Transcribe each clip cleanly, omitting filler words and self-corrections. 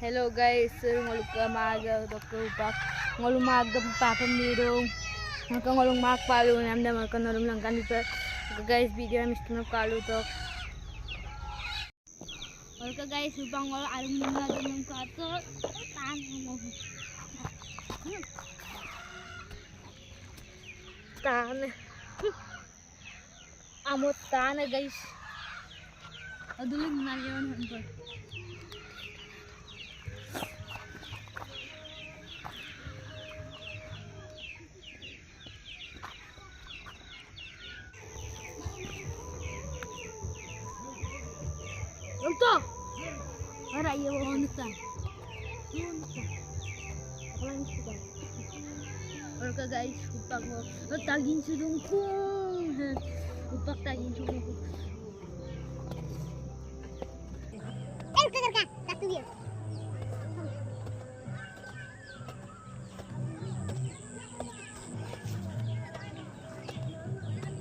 Hello guys, ngolong ka maaga Dr. Upak. Ngolong maaga papam dito. Ngolong magpalo nam na ngolong lang kanito. Guys, video na misto na kalu to. Ngolong guys, upang ngolong alam mo na ng kato. Tan mo. Tan. Amot tan guys. Aduling na yon hanto. Untuk, ada iya wanita. Orka guys, upak mo, tagin sudungkung, upak tagin sudungkung. Kejar ka, satu dia.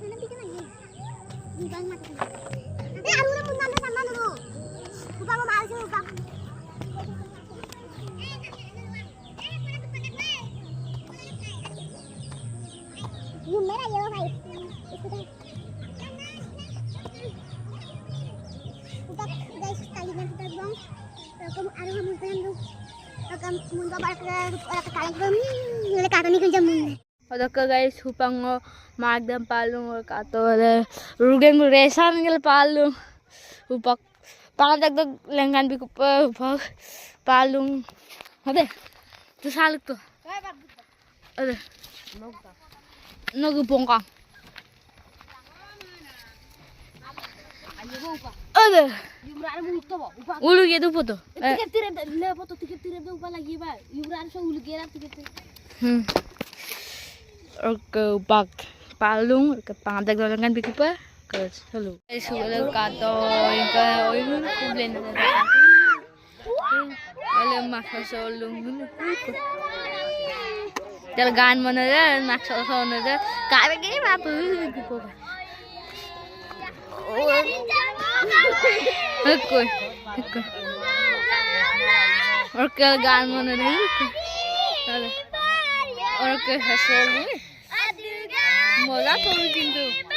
Nanti kan lagi. Bukan mati. Aruna pun nanda sama dulu. Upang mo maalis yung upang. Yung merah yellow guys. Upang guys kali yang kita buang. Kamu aruna mun pengen tuh. Kamu mun babar ke kalian kami. Nilai kata ni kerja mun. Oke guys, upang mo magdam palung or kato rugen mo resan ngel palung. Upak pangadagdag lengan bi ko pa upak palung. Ade. Tu saluk to. Ade. Nogupong ka. Ade. Ulu gitu foto. Oke, upak palung ke pangadagdag lengan bi ko pa. Hello. Guys, wala kato yung kublin na wala makasolong nun. Talagaan mo na rin, makasolong na rin. Kaya gini mapulog ko ba? Ako. Or talagaan mo na rin. Or kasolong eh. Mula ko rin dito.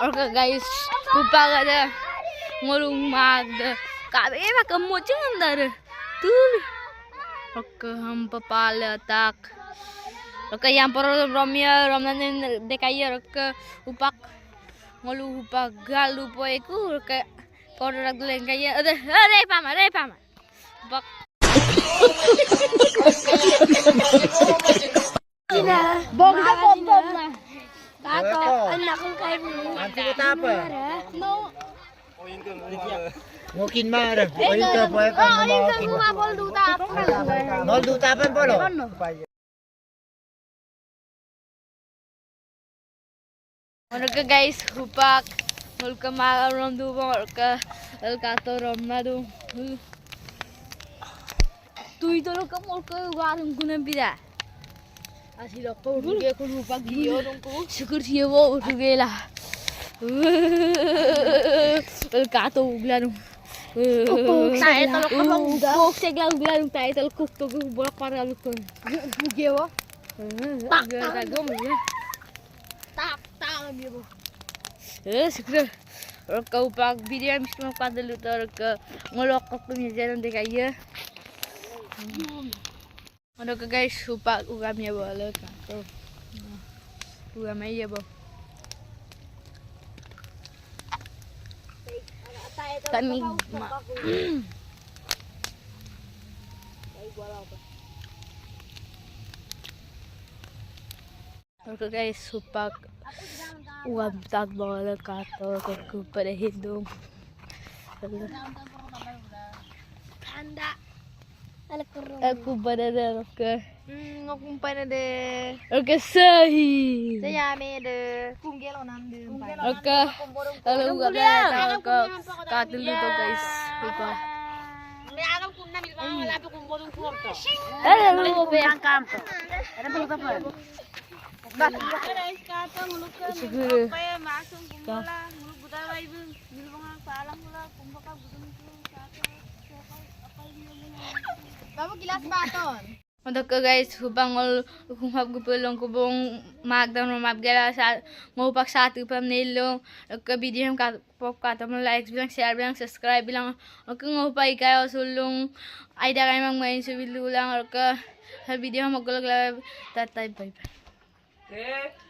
Oke guys, lupa gak ada ngolong magda. Kabe makamot jangan dari tuh. Oke, hampa pala tak. Oke, yang perlu Romeo Romnan dekaya oke upak ngolu upak galu poeku oke produk leng kaya ada repama upak. Bong na pom na. Tato, anak ko kay mo. Anti ko tapa. No. Mungkin marah. Oh itu boleh kan mungkin. Bol duta. Nol duta apa polo? Ano ka guys, hupak. Nol ka makaroon doon ka kato rom na doon. Tuh itu lo kamu ke warung guna bida. Asih lo kau rugi aku lupa gio dong kau. Syukur sih wo rugi lah. Kato ulan. Tayo talo ka bang kok segla ulan tayo talo kok to bolak para lu kon. Rugi wo. Tak tagom ya. Tak gitu. Syukur. Kau pak video miskin pada lu ke ngolok ke penjajaran dekaya. Ano ka guys, upak ugamnya boleh kato. Ugamnya ya bo. Kami Oke guys, upak uam tak boleh kato ke pada hidung. Tanda. Aku pada ke Ngomong na de. Oke, sahi. Saya me de. Kunggelo nam de. Oke. Lalu gak ada ke katil dito guys. Oke. Ada lu be ang kampo. Ada belum apa? Siguro. Kamu gilas baton. Untuk ke guys, hubang kung hapgupulong kubong magdang rumabgala sa ngupak sa ating pamnilong ke video yung pop kata mo like bilang share bilang subscribe bilang kung ngupay kayo sulong ay da kayo magmain sa video lang ke sa video magkulag tatay bye bye.